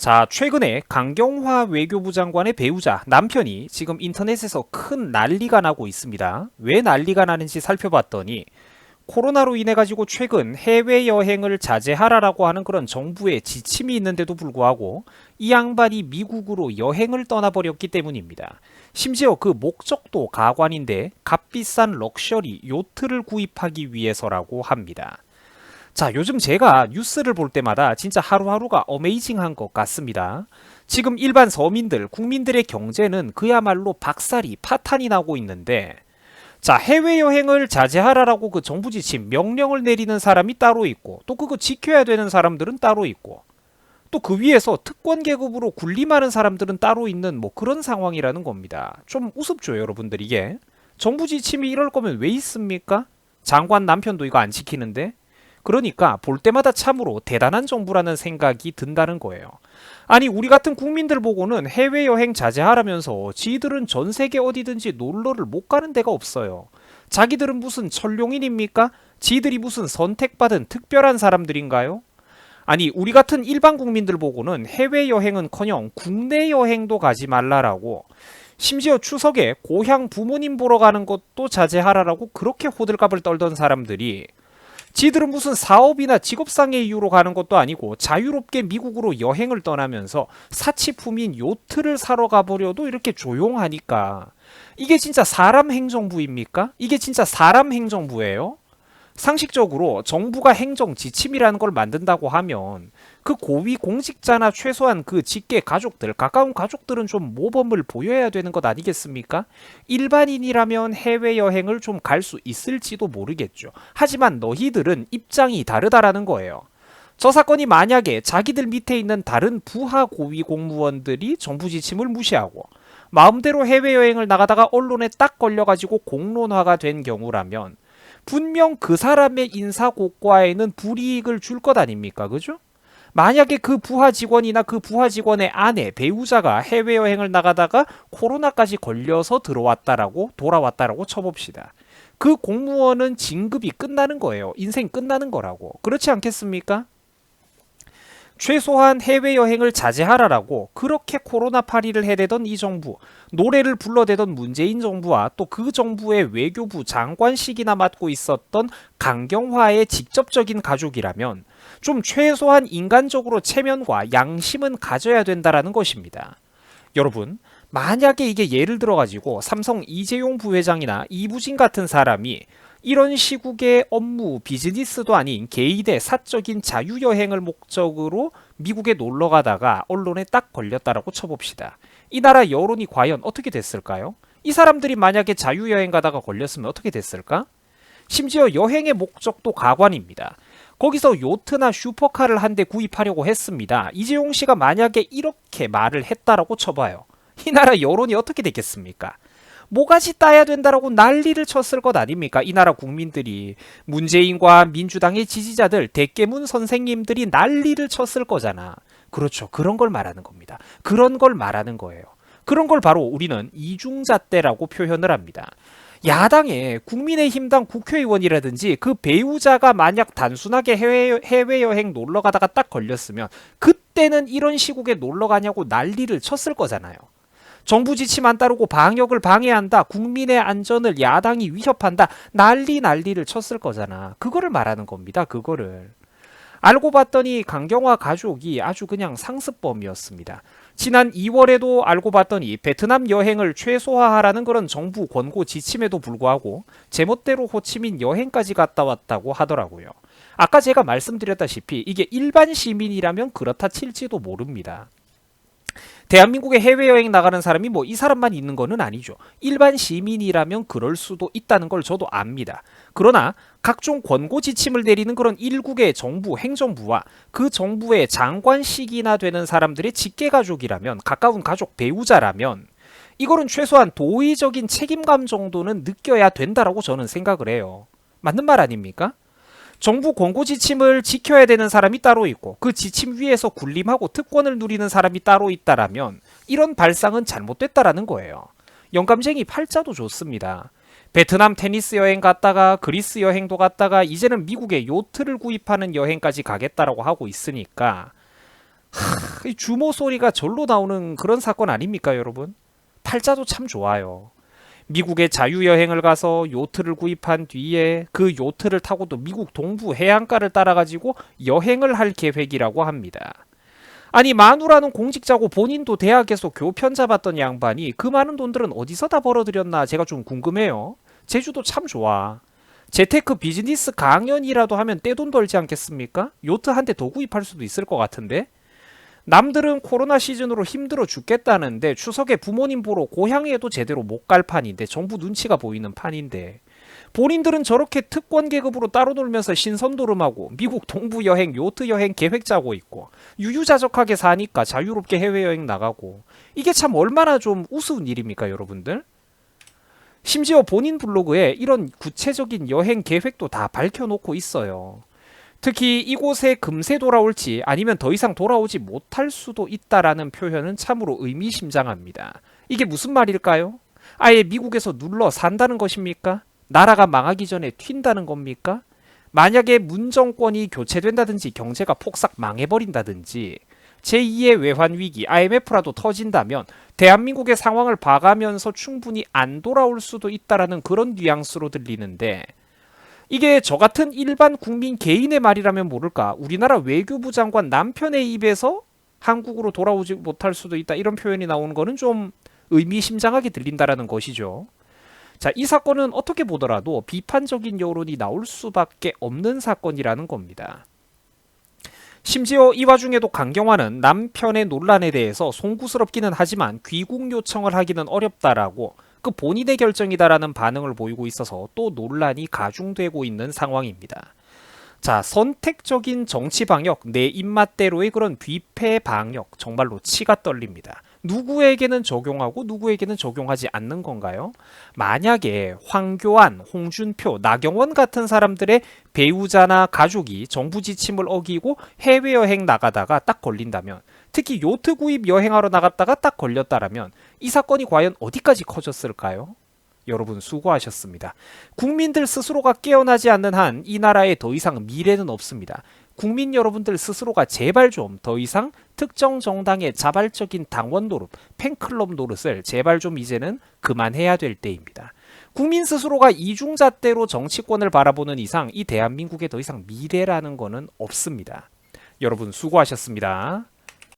자, 최근에 강경화 외교부 장관의 배우자 남편이 지금 인터넷에서 큰 난리가 나고 있습니다. 왜 난리가 나는지 살펴봤더니 코로나로 인해 가지고 최근 해외여행을 자제하라라고 하는 그런 정부의 지침이 있는데도 불구하고 이 양반이 미국으로 여행을 떠나버렸기 때문입니다. 심지어 그 목적도 가관인데 값비싼 럭셔리 요트를 구입하기 위해서라고 합니다. 자, 요즘 제가 뉴스를 볼 때마다 진짜 하루하루가 어메이징한 것 같습니다. 지금 일반 서민들, 국민들의 경제는 그야말로 박살이 파탄이 나고 있는데, 자, 해외여행을 자제하라라고 그 정부 지침, 명령을 내리는 사람이 따로 있고, 또 그거 지켜야 되는 사람들은 따로 있고, 또 그 위에서 특권 계급으로 군림하는 사람들은 따로 있는 뭐 그런 상황이라는 겁니다. 좀 우습죠, 여러분들 이게. 정부 지침이 이럴 거면 왜 있습니까? 장관 남편도 이거 안 지키는데? 그러니까 볼 때마다 참으로 대단한 정부라는 생각이 든다는 거예요. 아니, 우리 같은 국민들 보고는 해외여행 자제하라면서 지들은 전 세계 어디든지 놀러를 못 가는 데가 없어요. 자기들은 무슨 천룡인입니까? 지들이 무슨 선택받은 특별한 사람들인가요? 아니, 우리 같은 일반 국민들 보고는 해외여행은커녕 국내 여행도 가지 말라라고, 심지어 추석에 고향 부모님 보러 가는 것도 자제하라라고 그렇게 호들갑을 떨던 사람들이 지들은 무슨 사업이나 직업상의 이유로 가는 것도 아니고 자유롭게 미국으로 여행을 떠나면서 사치품인 요트를 사러 가버려도 이렇게 조용하니까 이게 진짜 사람 행정부입니까? 이게 진짜 사람 행정부예요? 상식적으로 정부가 행정 지침이라는 걸 만든다고 하면 그 고위 공직자나 최소한 그 직계 가족들, 가까운 가족들은 좀 모범을 보여야 되는 것 아니겠습니까? 일반인이라면 해외여행을 좀 갈 수 있을지도 모르겠죠. 하지만 너희들은 입장이 다르다라는 거예요. 저 사건이 만약에 자기들 밑에 있는 다른 부하 고위 공무원들이 정부 지침을 무시하고 마음대로 해외여행을 나가다가 언론에 딱 걸려가지고 공론화가 된 경우라면 분명 그 사람의 인사고과에는 불이익을 줄 것 아닙니까? 그죠? 만약에 그 부하 직원이나 그 부하 직원의 아내, 배우자가 해외여행을 나가다가 코로나까지 걸려서 돌아왔다라고 쳐봅시다. 그 공무원은 진급이 끝나는 거예요. 인생 끝나는 거라고. 그렇지 않겠습니까? 최소한 해외여행을 자제하라라고 그렇게 코로나8이를 해대던 이 정부, 노래를 불러대던 문재인 정부와 또 그 정부의 외교부 장관식이나 맡고 있었던 강경화의 직접적인 가족이라면 좀 최소한 인간적으로 체면과 양심은 가져야 된다라는 것입니다. 여러분, 만약에 이게 예를 들어가지고 삼성 이재용 부회장이나 이부진 같은 사람이 이런 시국의 업무, 비즈니스도 아닌 개인의 사적인 자유여행을 목적으로 미국에 놀러 가다가 언론에 딱 걸렸다라고 쳐봅시다. 이 나라 여론이 과연 어떻게 됐을까요? 이 사람들이 만약에 자유여행 가다가 걸렸으면 어떻게 됐을까? 심지어 여행의 목적도 가관입니다. 거기서 요트나 슈퍼카를 한 대 구입하려고 했습니다. 이재용 씨가 만약에 이렇게 말을 했다라고 쳐봐요. 이 나라 여론이 어떻게 됐겠습니까? 뭐가지 따야 된다라고 난리를 쳤을 것 아닙니까? 이 나라 국민들이, 문재인과 민주당의 지지자들, 대깨문 선생님들이 난리를 쳤을 거잖아. 그렇죠. 그런 걸 말하는 겁니다. 그런 걸 말하는 거예요. 그런 걸 바로 우리는 이중잣대라고 표현을 합니다. 야당의 국민의힘당 국회의원이라든지 그 배우자가 만약 단순하게 해외여행 놀러 가다가 딱 걸렸으면 그때는 이런 시국에 놀러 가냐고 난리를 쳤을 거잖아요. 정부 지침 안 따르고 방역을 방해한다, 국민의 안전을 야당이 위협한다, 난리를 쳤을 거잖아. 그거를 말하는 겁니다. 그거를. 알고 봤더니 강경화 가족이 아주 그냥 상습범이었습니다. 지난 2월에도 알고 봤더니 베트남 여행을 최소화하라는 그런 정부 권고 지침에도 불구하고 제멋대로 호치민 여행까지 갔다 왔다고 하더라고요. 아까 제가 말씀드렸다시피 이게 일반 시민이라면 그렇다 칠지도 모릅니다. 대한민국에 해외여행 나가는 사람이 뭐 이 사람만 있는 거는 아니죠. 일반 시민이라면 그럴 수도 있다는 걸 저도 압니다. 그러나 각종 권고 지침을 내리는 그런 일국의 정부, 행정부와 그 정부의 장관식이나 되는 사람들의 직계가족이라면, 가까운 가족, 배우자라면 이거는 최소한 도의적인 책임감 정도는 느껴야 된다라고 저는 생각을 해요. 맞는 말 아닙니까? 정부 권고 지침을 지켜야 되는 사람이 따로 있고 그 지침 위에서 군림하고 특권을 누리는 사람이 따로 있다라면 이런 발상은 잘못됐다라는 거예요. 영감쟁이 팔자도 좋습니다. 베트남 테니스 여행 갔다가 그리스 여행도 갔다가 이제는 미국에 요트를 구입하는 여행까지 가겠다라고 하고 있으니까 이 주모 소리가 절로 나오는 그런 사건 아닙니까, 여러분? 팔자도 참 좋아요. 미국에 자유여행을 가서 요트를 구입한 뒤에 그 요트를 타고도 미국 동부 해안가를 따라가지고 여행을 할 계획이라고 합니다. 아니, 마누라는 공직자고 본인도 대학에서 교편 잡았던 양반이 그 많은 돈들은 어디서 다 벌어들였나 제가 좀 궁금해요. 제주도 참 좋아. 재테크 비즈니스 강연이라도 하면 떼돈 벌지 않겠습니까? 요트 한 대 더 구입할 수도 있을 것 같은데. 남들은 코로나 시즌으로 힘들어 죽겠다는데 추석에 부모님 보러 고향에도 제대로 못 갈 판인데, 정부 눈치가 보이는 판인데, 본인들은 저렇게 특권 계급으로 따로 놀면서 신선도름하고 미국 동부 여행, 요트 여행 계획 짜고 있고 유유자적하게 사니까 자유롭게 해외여행 나가고, 이게 참 얼마나 좀 우스운 일입니까, 여러분들? 심지어 본인 블로그에 이런 구체적인 여행 계획도 다 밝혀놓고 있어요. 특히 이곳에 금세 돌아올지 아니면 더 이상 돌아오지 못할 수도 있다라는 표현은 참으로 의미심장합니다. 이게 무슨 말일까요? 아예 미국에서 눌러 산다는 것입니까? 나라가 망하기 전에 튄다는 겁니까? 만약에 문정권이 교체된다든지 경제가 폭삭 망해버린다든지 제2의 외환위기 IMF라도 터진다면 대한민국의 상황을 봐가면서 충분히 안 돌아올 수도 있다라는 그런 뉘앙스로 들리는데, 이게 저 같은 일반 국민 개인의 말이라면 모를까, 우리나라 외교부 장관 남편의 입에서 한국으로 돌아오지 못할 수도 있다 이런 표현이 나오는 거는 좀 의미심장하게 들린다라는 것이죠. 자, 이 사건은 어떻게 보더라도 비판적인 여론이 나올 수밖에 없는 사건이라는 겁니다. 심지어 이 와중에도 강경화는 남편의 논란에 대해서 송구스럽기는 하지만 귀국 요청을 하기는 어렵다라고, 그 본인의 결정이다라는 반응을 보이고 있어서 또 논란이 가중되고 있는 상황입니다. 자, 선택적인 정치 방역, 내 입맛대로의 그런 비패 방역, 정말로 치가 떨립니다. 누구에게는 적용하고 누구에게는 적용하지 않는 건가요? 만약에 황교안, 홍준표, 나경원 같은 사람들의 배우자나 가족이 정부 지침을 어기고 해외여행 나가다가 딱 걸린다면, 특히 요트 구입 여행하러 나갔다가 딱 걸렸다라면 이 사건이 과연 어디까지 커졌을까요? 여러분 수고하셨습니다. 국민들 스스로가 깨어나지 않는 한 이 나라에 더 이상 미래는 없습니다. 국민 여러분들 스스로가 제발 좀 더 이상 특정 정당의 자발적인 당원 노릇, 팬클럽 노릇을 제발 좀 이제는 그만해야 될 때입니다. 국민 스스로가 이중잣대로 정치권을 바라보는 이상 이 대한민국에 더 이상 미래라는 거는 없습니다. 여러분 수고하셨습니다.